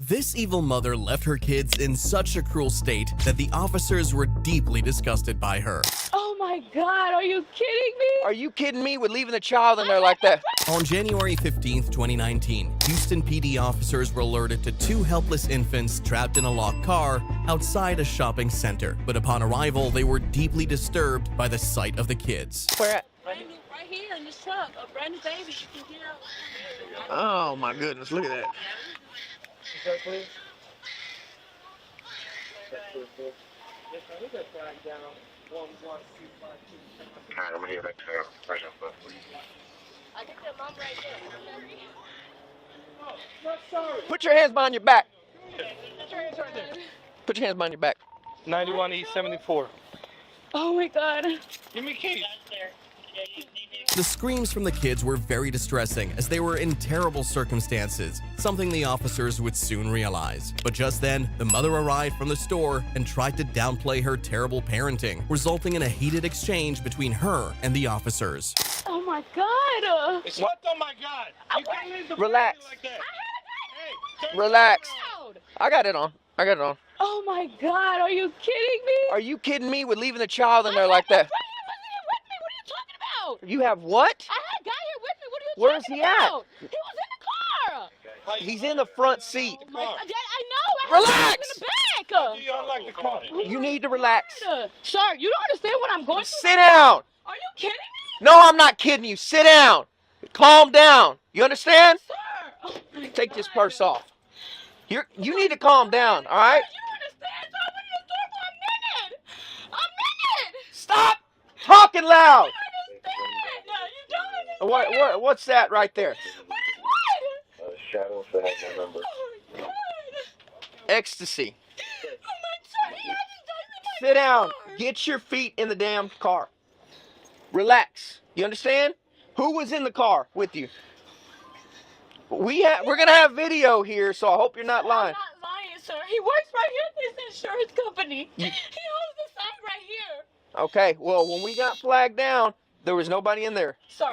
This evil mother left her kids in such a cruel state that the officers were deeply disgusted by her. Oh my God, are you kidding me? Are you kidding me with leaving the child in there like that? On January 15th, 2019, Houston PD officers were alerted to two helpless infants trapped in a locked car outside a shopping center. But upon arrival, they were deeply disturbed by the sight of the kids. Where at? Right here in this truck, a brand new baby. You can hear. Oh my goodness, look at that. I think their mom right there. Put your hands behind your back. Put your hands right there. Put your hands behind your back. 91 East 74. Oh my God. Give me keys. The screams from the kids were very distressing as they were in terrible circumstances, something the officers would soon realize. But just then, the mother arrived from the store and tried to downplay her terrible parenting, resulting in a heated exchange between her and the officers. Oh my God. It's what? Oh my God. You can't leave the Relax. like that. Hey, Relax. Loud. I got it on. I got it on. Oh my God, are you kidding me? Are you kidding me with leaving the child in there like that? What are you talking about? You have what? I had a guy here with me. What are you Where's talking he at? about? He was in the car. He's in the front seat. Oh my God, I know. I Relax. He was in the back. do you unlock the car? You need to relax. Sir, you don't understand what I'm going through. Sit down. Are you kidding me? No, I'm not kidding you. Sit down. Calm down. You understand? Sir. Oh my Take this God. purse off. You need to calm down, all right? You understand? So I've been in the store for a minute. A minute. Stop talking loud. You understand? No, you don't understand. What's that right there? What? Shadows that have my number. Oh my God. Ecstasy. Oh my God. He hasn't done it. Sit down. Get your feet in the damn car. Relax. You understand? Who was in the car with you? We're gonna have video here, so I hope you're not lying. I'm not lying, sir. He works right here at this insurance company. He owns the sign right here. Okay. Well, when we got flagged down, there was nobody in there. Sir,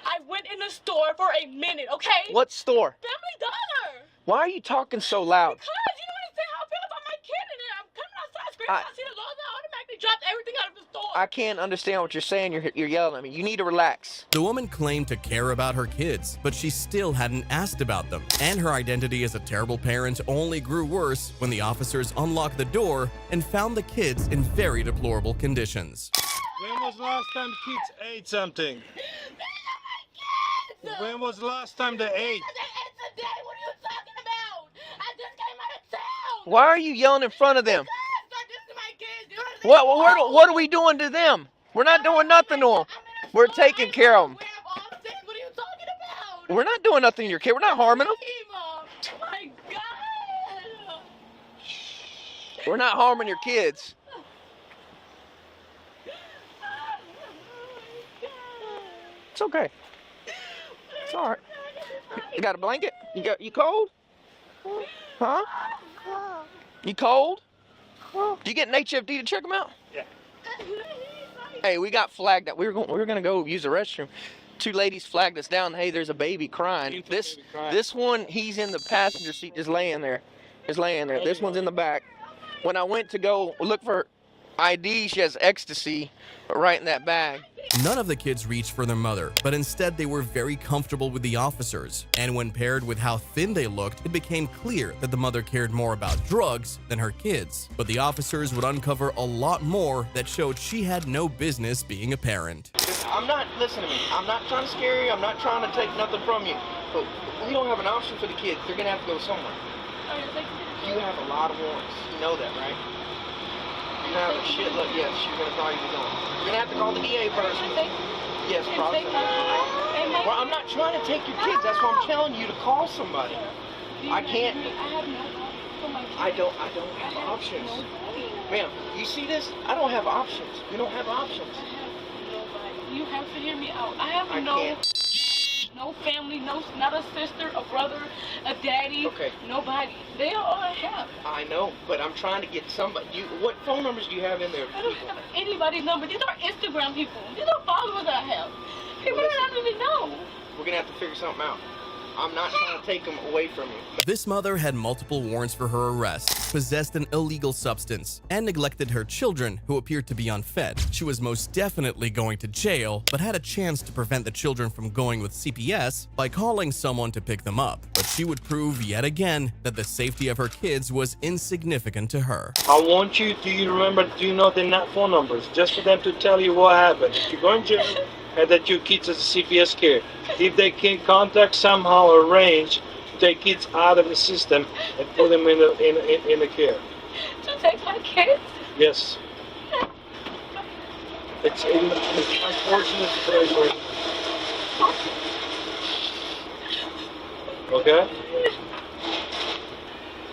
I went in the store for a minute, okay? What store? Family Dollar. Why are you talking so loud? Because you don't understand how I feel about my kid in there. I'm coming outside screaming. I see the logo. I automatically dropped everything out of the store. I can't understand what you're saying. You're yelling at me. You need to relax. The woman claimed to care about her kids, but she still hadn't asked about them. And her identity as a terrible parent only grew worse when the officers unlocked the door and found the kids in very deplorable conditions. When was the last time the kids ate something? When was the last time they ate? It's a day. What are you talking about? I just came out of town. Why are you yelling in front of them? Start this to my kids. You understand? What are we doing to them? We're not doing nothing to them. We're taking care of them. We have all six. What are you talking about? We're not doing nothing to your kid. We're not harming them. Oh my God. We're not harming your kids. It's okay. It's all right. You got a blanket? You cold? Huh? You cold? Do you get an HFD to check them out? Yeah. Hey, we got flagged that we were gonna go use the restroom. Two ladies flagged us down. Hey, there's a baby crying. This one, he's in the passenger seat, just laying there. This one's in the back. When I went to go look for ID, she has ecstasy right in that bag. None of the kids reached for their mother, but instead they were very comfortable with the officers. And when paired with how thin they looked, it became clear that the mother cared more about drugs than her kids. But the officers would uncover a lot more that showed she had no business being a parent. Listen to me. I'm not trying to scare you. I'm not trying to take nothing from you. But we don't have an option for the kids. They're gonna have to go somewhere. You have a lot of warrants. You know that, right? You have a shitload. Yes, you're gonna probably be going. You're gonna have to call the DA first. Yes, probably. Well, I'm not trying to take your kids. That's why I'm telling you to call somebody. I can't. I don't have options. Ma'am, you see this? I don't have options. We don't have options. You have to hear me out. I have no family, not a sister, a brother, a daddy, Okay. nobody. They are all I have. I know, but I'm trying to get somebody. What phone numbers do you have in there? I don't have anybody's number. These are Instagram people. These are followers I have. People that I don't even know. We're gonna have to figure something out. I'm not trying to take them away from you. This mother had multiple warrants for her arrest, possessed an illegal substance, and neglected her children who appeared to be unfed. She was most definitely going to jail, but had a chance to prevent the children from going with CPS by calling someone to pick them up. But she would prove yet again that the safety of her kids was insignificant to her. I want you, do you know the phone numbers? Just for them to tell you what happened. If you're going to jail, and that your kids is CPS care. If they can contact somehow, arrange to take kids out of the system and put them in the care. To take my kids? Yes. It's unfortunate situation. Okay?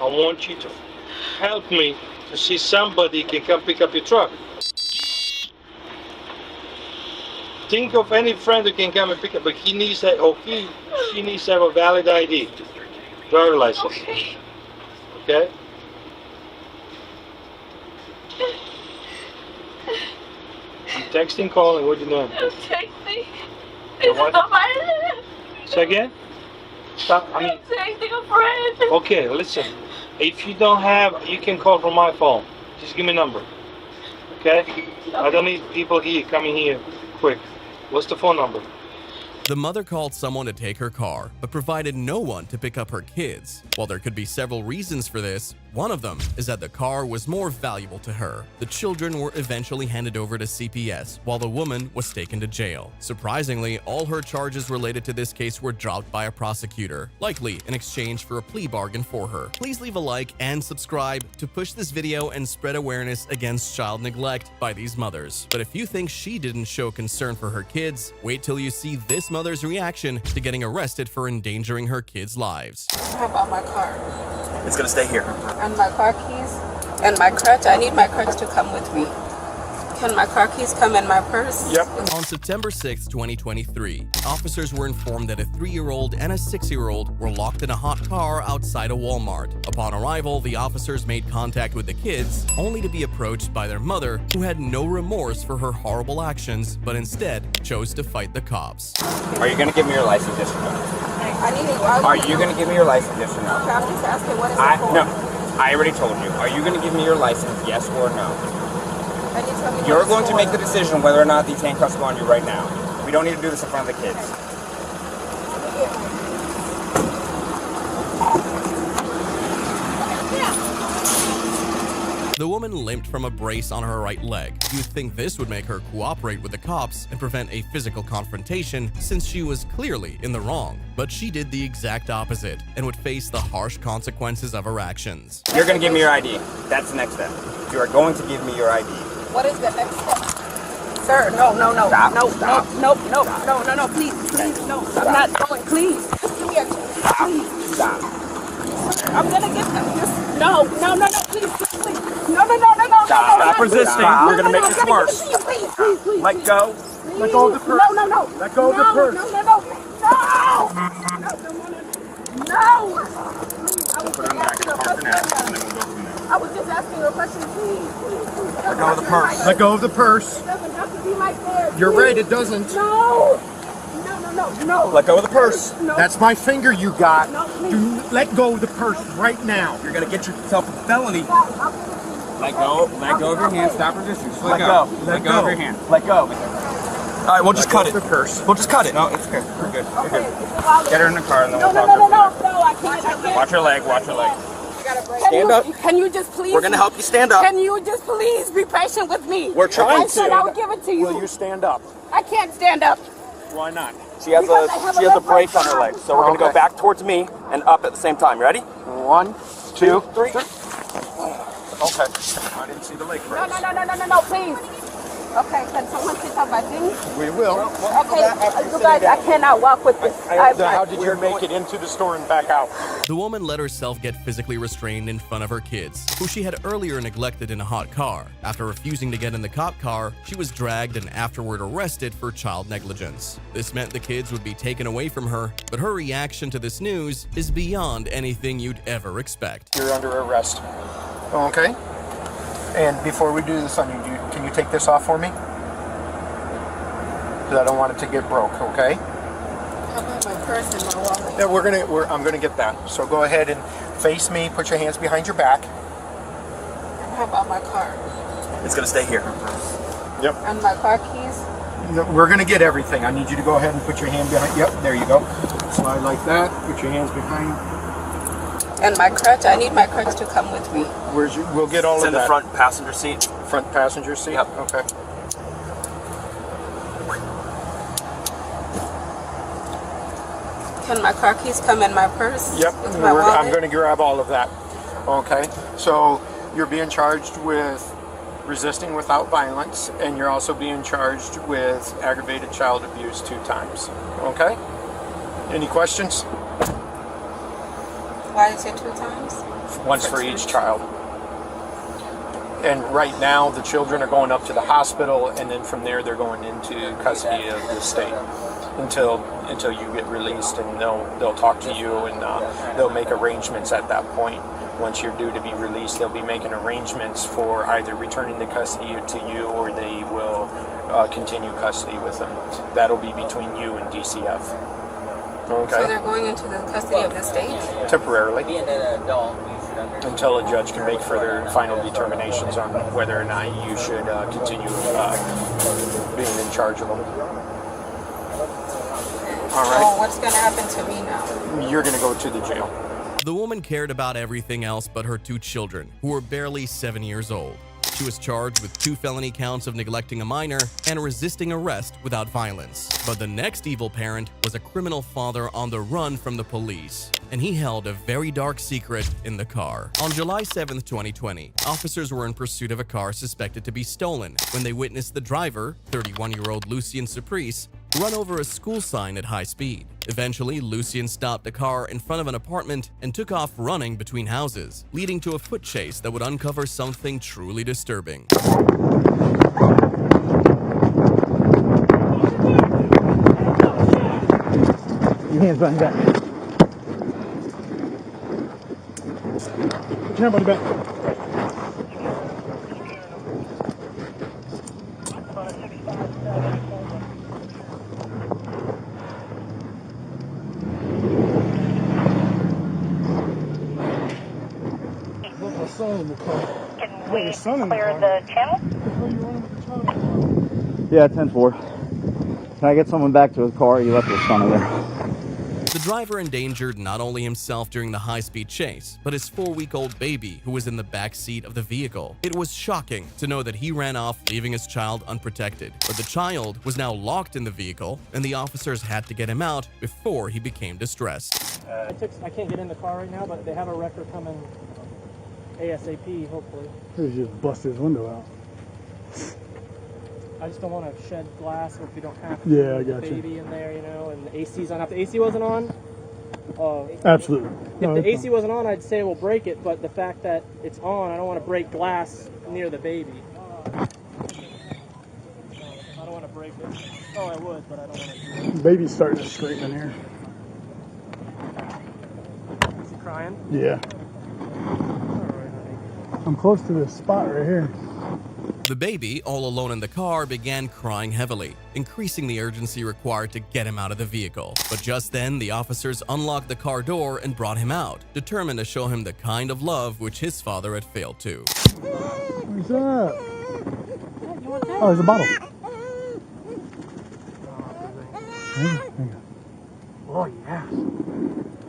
I want you to help me to see somebody can come pick up your truck. Think of any friend who can come and pick up, but he needs that, she needs to have a valid ID, driver license. Okay. Okay? I'm texting, calling, what you doing? I'm texting. You what? Somebody. Say again? Stop, I'm texting a friend. Okay, listen. If you don't have, you can call from my phone. Just give me a number. Okay? I don't need people here coming here quick. What's the phone number? The mother called someone to take her car, but provided no one to pick up her kids. While there could be several reasons for this, one of them is that the car was more valuable to her. The children were eventually handed over to CPS, while the woman was taken to jail. Surprisingly, all her charges related to this case were dropped by a prosecutor, likely in exchange for a plea bargain for her. Please leave a like and subscribe to push this video and spread awareness against child neglect by these mothers. But if you think she didn't show concern for her kids, wait till you see this mother's reaction to getting arrested for endangering her kids' lives. How about my car? It's gonna stay here. And my car keys? And my crutch? I need my crutch to come with me. Can my car keys come in my purse? Yep. On September 6, 2023, officers were informed that a 3-year-old and a 6-year-old were locked in a hot car outside a Walmart. Upon arrival, the officers made contact with the kids, only to be approached by their mother, who had no remorse for her horrible actions, but instead chose to fight the cops. Are you gonna give me your license, yes or no? I need it. Are you gonna give me your license, yes or no? Okay, I'm just asking what is it for? No, I already told you. Are you gonna give me your license, yes or no? And you tell me You're what going it's to make for. the decision whether or not these handcuffs go on you right now. We don't need to do this in front of the kids. The woman limped from a brace on her right leg. You'd think this would make her cooperate with the cops and prevent a physical confrontation since she was clearly in the wrong. But she did the exact opposite and would face the harsh consequences of her actions. You're gonna give me your ID. That's the next step. You are going to give me your ID. What is the next step? Sir, no. Stop, No, stop. no, please, no. I'm not going, please. Come here, please. Stop. I'm gonna get them. Just, no, please. No. Stop resisting. We're gonna make this worse. Please. Let go. Let go of the purse. No. Let go of the purse. No. Put it in the back of the car for now, and then we'll go from there. I was just asking you a question, please. Let go of the purse. Let go of the purse. It doesn't have to be like there. You're right, it doesn't. No. Let go of the purse. No. That's my finger you got. No, please. Do let go of the purse right now. You're gonna get yourself a felony. Let go of your hand. Stop resisting. Just let go. Let go of your hand. Let go. All right, we'll just cut it. The purse. We'll just cut it. No, it's okay. We're good. We're good. Get her in the car and then we'll No, talk to her. I can't. Watch her leg. Watch her leg. Stand up. Can you just please? We're gonna help you stand up. Can you just please be patient with me? We're trying I said to. I would give it to you. Will you stand up? I can't stand up. Why not? She has Because I have a a leg brace on her brace. leg, so we're gonna go Okay. back towards me and up at the same time. Ready? 1, 2, 3. Okay. I didn't see the leg brace. No, please. Okay, can someone pick up my things? We will. Okay, you guys, I cannot walk with this. How did you make it into the store and back out? The woman let herself get physically restrained in front of her kids, who she had earlier neglected in a hot car. After refusing to get in the cop car, she was dragged and afterward arrested for child negligence. This meant the kids would be taken away from her, but her reaction to this news is beyond anything you'd ever expect. You're under arrest. Okay. And before we do this on you, can you take this off for me? Because I don't want it to get broke, okay? How about my purse and my wallet? Yeah, I'm gonna get that. So go ahead and face me. Put your hands behind your back. How about my car? It's gonna stay here. Yep. And my car keys? No, we're gonna get everything. I need you to go ahead and put your hand behind. Yep, there you go. Slide like that. Put your hands behind. And my crutch? I need my crutch to come with me. We'll get all It's of in that. the front passenger seat. Front passenger seat? Yep. Okay. Can my car keys come in my purse? Yep. With my wallet? I'm going to grab all of that. Okay. So you're being charged with resisting without violence, and you're also being charged with aggravated child abuse 2 times. Okay. Any questions? Why is it 2 times? Once for each child. And right now, the children are going up to the hospital, and then from there, they're going into custody of the state until you get released, and they'll talk to you, and they'll make arrangements at that point. Once you're due to be released, they'll be making arrangements for either returning the custody to you, or they will continue custody with them. That'll be between you and DCF. Okay. So they're going into the custody of the state? Temporarily. Until a judge can make further final determinations on whether or not you should continue being in charge of them. All right. So what's going to happen to me now? You're going to go to the jail. The woman cared about everything else but her 2 children, who were barely 7 years old. She was charged with 2 felony counts of neglecting a minor and resisting arrest without violence. But the next evil parent was a criminal father on the run from the police, and he held a very dark secret in the car. On July 7, 2020, officers were in pursuit of a car suspected to be stolen when they witnessed the driver, 31-year-old Lucien Surprise, run over a school sign at high speed. Eventually, Lucien stopped the car in front of an apartment and took off running between houses, leading to a foot chase that would uncover something truly disturbing. Your hands behind your back. Put your hand behind your back. Can we clear the channel? Yeah, 10-4. Can I get someone back to his car? You left his son over there. The driver endangered not only himself during the high-speed chase, but his 4-week-old baby who was in the back seat of the vehicle. It was shocking to know that he ran off, leaving his child unprotected. But the child was now locked in the vehicle, and the officers had to get him out before he became distressed. I can't get in the car right now, but they have a wrecker coming ASAP, hopefully. He just busted his window out. I just don't want to shed glass if we don't have to. Yeah, I With the got you. baby in there, you know, and the AC's on. If the AC wasn't on, Absolutely. if the AC wasn't on, I'd say we'll break it, but the fact that it's on, I don't want to break glass near the baby. I don't want to break it. Oh, I would, but I don't want to do it. Baby's starting to scream in here. Is he crying? Yeah. All right, honey. I'm close to this spot right here. The baby, all alone in the car, began crying heavily, increasing the urgency required to get him out of the vehicle. But just then, the officers unlocked the car door and brought him out, determined to show him the kind of love which his father had failed to. What's up? Oh, there's a bottle. Hang on. Oh, yeah.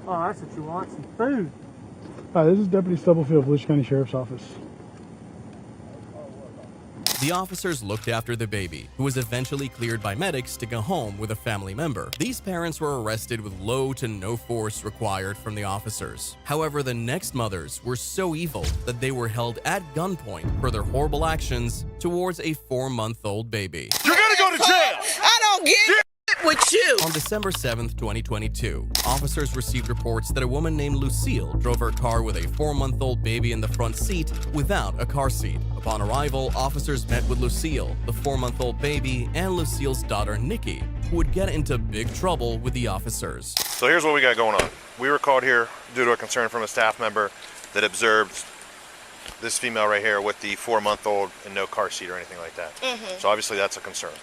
Oh, that's what you want, some food. Hi, this is Deputy Stubblefield, Volusia County Sheriff's Office. The officers looked after the baby, who was eventually cleared by medics to go home with a family member. These parents were arrested with low to no force required from the officers. However, the next mothers were so evil that they were held at gunpoint for their horrible actions towards a 4-month-old baby. You're gonna go to jail! I don't get it with you. On December 7th, 2022, officers received reports that a woman named Lucille drove her car with a 4-month-old baby in the front seat without a car seat. Upon arrival, officers met with Lucille, the 4-month-old baby, and Lucille's daughter, Nikki, who would get into big trouble with the officers. So here's what we got going on. We were called here due to a concern from a staff member that observed this female right here with the 4-month-old and no car seat or anything like that. So obviously that's a concern.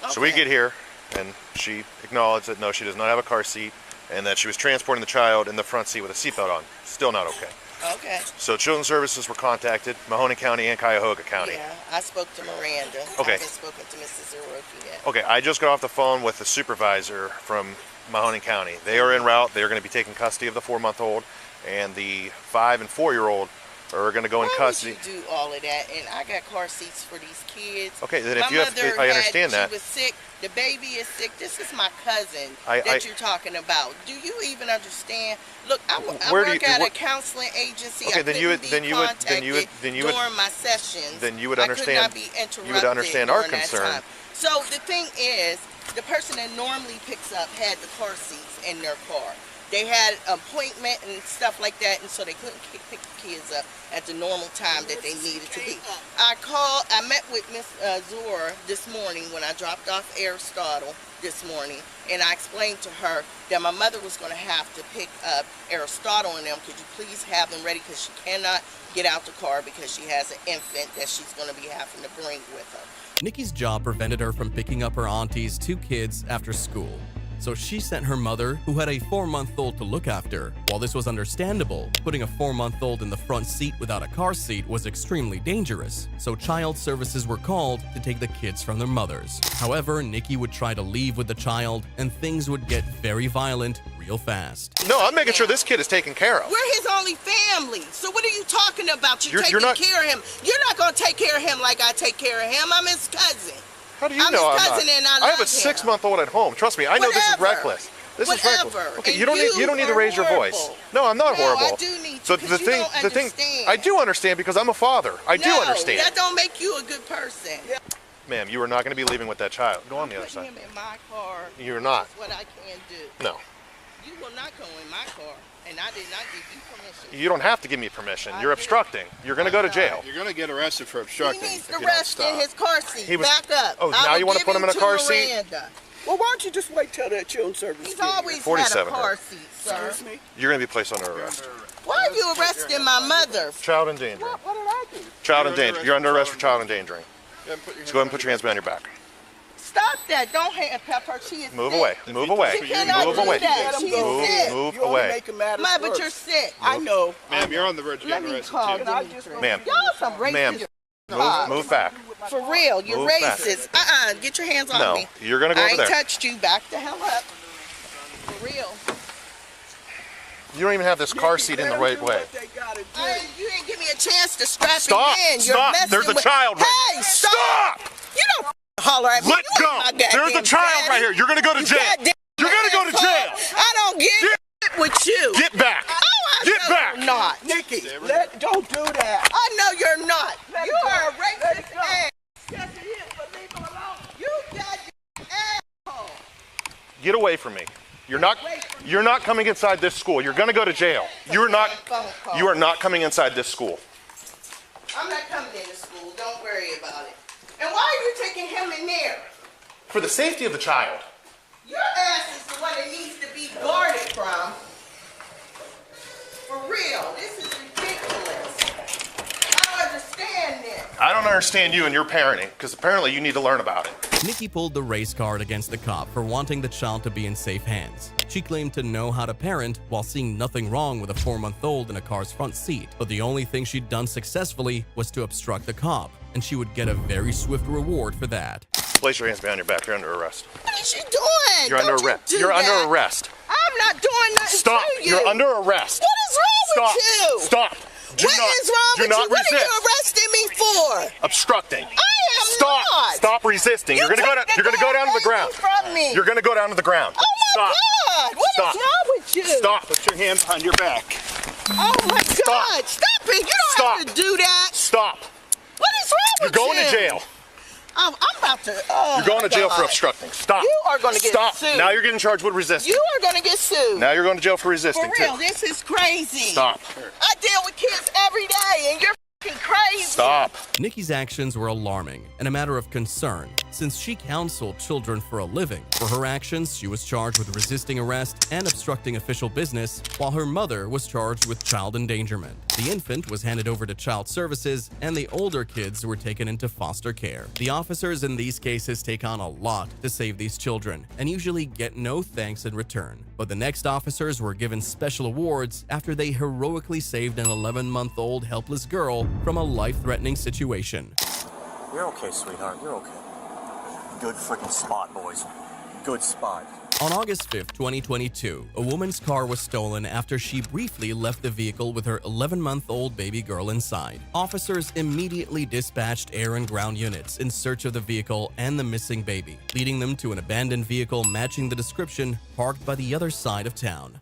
So we get here, and she acknowledged that no, she does not have a car seat, and that she was transporting the child in the front seat with a seatbelt on. Still not okay. Okay. So Children's Services were contacted, Mahoney County and Cuyahoga County. Yeah, I spoke to Miranda. Okay. I haven't spoken to Mrs. Zeroki yet. Okay, I just got off the phone with the supervisor from Mahoney County. They are en route. They are going to be taking custody of the 4-month-old, and the 5- and 4-year-old are going to go in custody. Why would you do all of that? And I got car seats for these kids. Okay, then if you have, I understand that. She was sick. The baby is sick. This is my cousin that you're talking about. Do you even understand? Look, I work at a counseling agency. Okay, then you would during my sessions. Then you would understand. I could not be interrupted. You would understand our concern. So the thing is, the person that normally picks up had the car seats in their car. They had an appointment and stuff like that, and so they couldn't pick the kids up at the normal time that they needed to be. I met with Miss Zora this morning when I dropped off Aristotle this morning, and I explained to her that my mother was going to have to pick up Aristotle and them. Could you please have them ready, because she cannot get out the car because she has an infant that she's going to be having to bring with her. Nikki's job prevented her from picking up her auntie's 2 kids after school. So she sent her mother, who had a 4-month-old to look after. While this was understandable, putting a 4-month-old in the front seat without a car seat was extremely dangerous. So child services were called to take the kids from their mothers. However, Nikki would try to leave with the child, and things would get very violent real fast. No, I'm making sure this kid is taken care of. We're his only family. So what are you talking about? You're taking care of him. You're not going to take care of him like I take care of him. I'm his cousin. How do you know I'm not? I have a 6-month-old at home. Trust me, I know this is reckless. This is reckless. Okay, you don't need to raise your voice. No, I'm not horrible. I do need to. So the thing, I do understand because I'm a father. I do understand. That don't make you a good person. Ma'am, you are not going to be leaving with that child. Go on the other side. Him in my car. You're not. That's what I can do. No. You will not go in my car, and I did not give you permission. You don't have to give me permission. You're obstructing. You're going to go to jail. You're going to get arrested for obstructing. He needs to rest in his car seat. Back up. Oh, now you want to put him in a car seat? Well, why don't you just wait till that children's service? He's always had a car seat, sir. You're going to be placed under arrest. Why are you arresting my mother? Child endangering. What did I do? Child endangering. You're under arrest for child endangering. So go ahead and put your hands behind your back. Stop that. Don't handcuff her. She is Move sick. away. Move away. She cannot move do away. that. She is sick. Move away. Ma, but you're sick. I know. Ma'am, you're on the verge of getting arrested too. Ma'am. Y'all some racist. Move back. For real, you're racist. Get your hands on me. No, you're gonna go over there. I ain't touched you. Back the hell up. For real. You don't even have this car seat in the right way. You didn't give me a chance to strap Stop. me in. Stop. There's a child right here. Hey, stop. You don't holler at me. Let go. There's a child right here. You're gonna go to jail. You're gonna go to jail. I don't get with you. Get back. Oh, get back. You're not. Nikki, don't do that. I know you're not. You are a racist ass. Yes, it is, but leave him alone. You got asshole. Get away from me. You're not coming inside this school. You're gonna go to jail. You are not coming inside this school. I'm not coming into school. Don't worry about it. And why are you taking him in there? For the safety of the child. Your ass is the one that needs to be guarded from. For real, this is ridiculous. I don't understand this. I don't understand you and your parenting, because apparently you need to learn about it. Nikki pulled the race card against the cop for wanting the child to be in safe hands. She claimed to know how to parent while seeing nothing wrong with a 4-month-old in a car's front seat, but the only thing she'd done successfully was to obstruct the cop, and she would get a very swift reward for that. Place your hands behind your back. You're under arrest. What is she doing? You're under arrest. You're under arrest. I'm not doing nothing Stop. to you. You're under arrest. What is wrong with you? Stop. What is wrong with you? What are you arresting me for? Obstructing. I am not. Stop resisting. You're gonna go down. You're gonna go down to the ground. From me. You're gonna go down to the ground. Oh my God! What is wrong with you? Stop. Put your hands behind your back. Oh my God! Stop it! You don't have to do that. Stop. What is wrong with you? You're going to jail. I'm about to. You're going to jail for obstructing. Stop. You are going to get sued. Now you're getting charged with resisting. You are going to get sued. Now you're going to jail for resisting. For real, this is crazy. Stop. I deal with kids every day, and you're f***ing crazy. Stop. Nikki's actions were alarming and a matter of concern, since she counseled children for a living. For her actions, she was charged with resisting arrest and obstructing official business, while her mother was charged with child endangerment. The infant was handed over to child services, and the older kids were taken into foster care. The officers in these cases take on a lot to save these children, and usually get no thanks in return. But the next officers were given special awards after they heroically saved an 11-month-old helpless girl from a life-threatening situation. You're okay, sweetheart. You're okay. Good freaking spot, boys. Good spot. On August 5th, 2022, a woman's car was stolen after she briefly left the vehicle with her 11-month-old baby girl inside. Officers immediately dispatched air and ground units in search of the vehicle and the missing baby, leading them to an abandoned vehicle matching the description parked by the other side of town.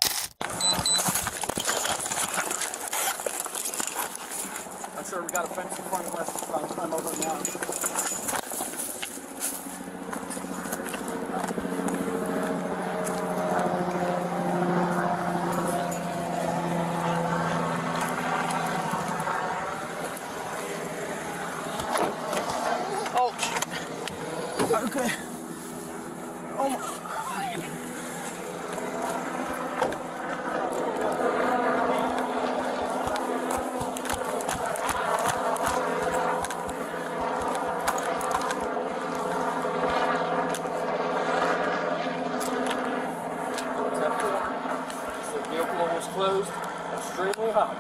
Sir, we got a fence in front of us. I'll climb over it now. Oh, okay. Oh my. Closed, extremely hot.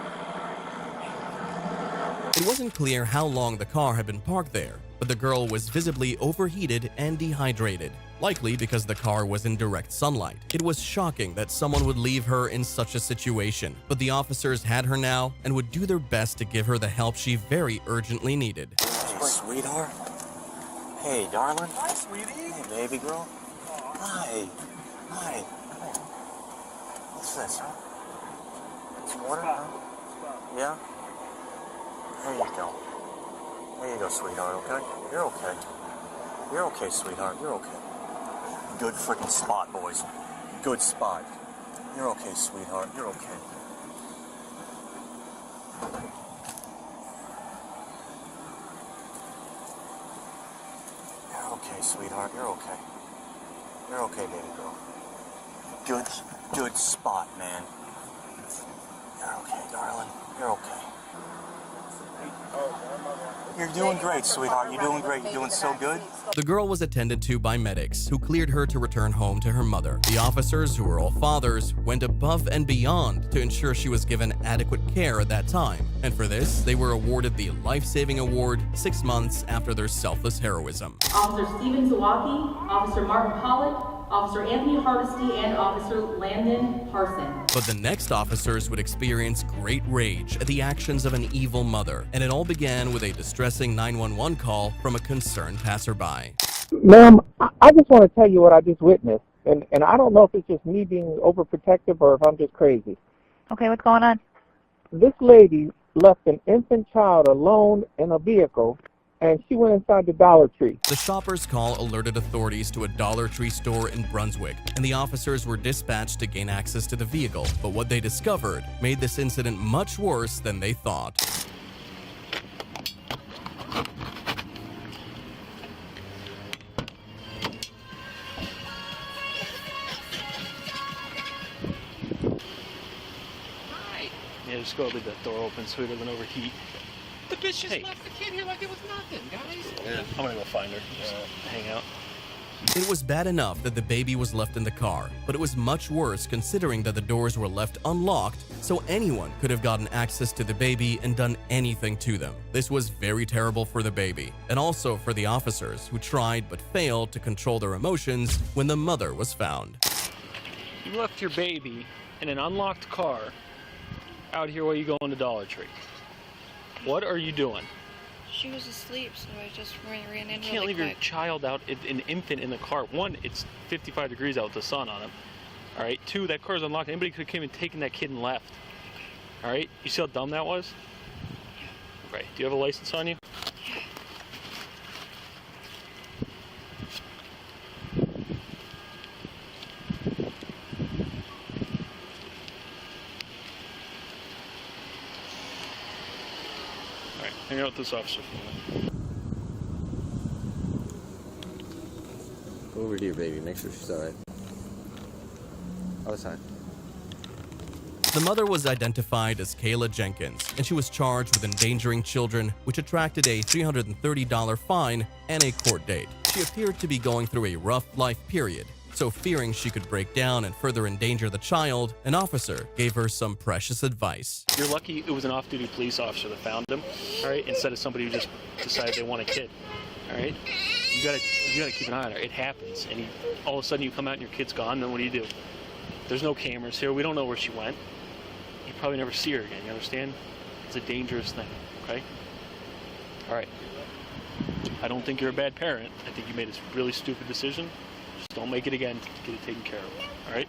It wasn't clear how long the car had been parked there, but the girl was visibly overheated and dehydrated, likely because the car was in direct sunlight. It was shocking that someone would leave her in such a situation, but the officers had her now and would do their best to give her the help she very urgently needed. Hey, sweetheart. Hey, darling. Hi, sweetie. Hey, baby girl. Hi. Hi. What's this, huh? Some water, huh? Yeah? There you go. There you go, sweetheart, okay? You're okay. You're okay, sweetheart. You're okay. Good freaking spot, boys. Good spot. You're okay, sweetheart. You're okay. You're okay, sweetheart. You're okay. You're okay, baby girl. Good spot, man. You're okay, darling. You're okay. You're doing great, sweetheart. You're doing great. You're doing so good. The girl was attended to by medics, who cleared her to return home to her mother. The officers, who were all fathers, went above and beyond to ensure she was given adequate care at that time. And for this, they were awarded the Life-Saving Award 6 months after their selfless heroism. Officer Stephen Zawacki, Officer Martin Pollitt, Officer Anthony Hardesty, and Officer Landon Parson. But the next officers would experience great rage at the actions of an evil mother, and it all began with a distressing 911 call from a concerned passerby. Ma'am, I just want to tell you what I just witnessed, and I don't know if it's just me being overprotective or if I'm just crazy. Okay, what's going on? This lady left an infant child alone in a vehicle, and she went inside the Dollar Tree. The shopper's call alerted authorities to a Dollar Tree store in Brunswick, and the officers were dispatched to gain access to the vehicle. But what they discovered made this incident much worse than they thought. Yeah, just go leave that door open so he doesn't overheat. The bitch just left the kid here like it was nothing, guys. Yeah, I'm gonna go find her. Just hang out. It was bad enough that the baby was left in the car, but it was much worse considering that the doors were left unlocked, so anyone could have gotten access to the baby and done anything to them. This was very terrible for the baby, and also for the officers, who tried but failed to control their emotions when the mother was found. You left your baby in an unlocked car out here while you go into Dollar Tree. What are you doing? She was asleep, so I just ran in really quick. You can't leave your child out, an infant in the car. One, it's 55 degrees out with the sun on him. All right. Two, that car's unlocked. Anybody could have came and taken that kid and left. All right. You see how dumb that was? Okay. Do you have a license on you? Hang out with this officer for a minute. Go over to your baby. Make sure she's all right. All the time. The mother was identified as Kayla Jenkins, and she was charged with endangering children, which attracted a $330 fine and a court date. She appeared to be going through a rough life period, so fearing she could break down and further endanger the child, an officer gave her some precious advice. You're lucky it was an off-duty police officer that found him, all right, instead of somebody who just decided they want a kid, all right? You gotta keep an eye on her. It happens, and all of a sudden you come out and your kid's gone, then what do? There's no cameras here. We don't know where she went. You probably never see her again, you understand? It's a dangerous thing, okay? All right. I don't think you're a bad parent. I think you made a really stupid decision. Just don't make it again. Get it taken care of, all right?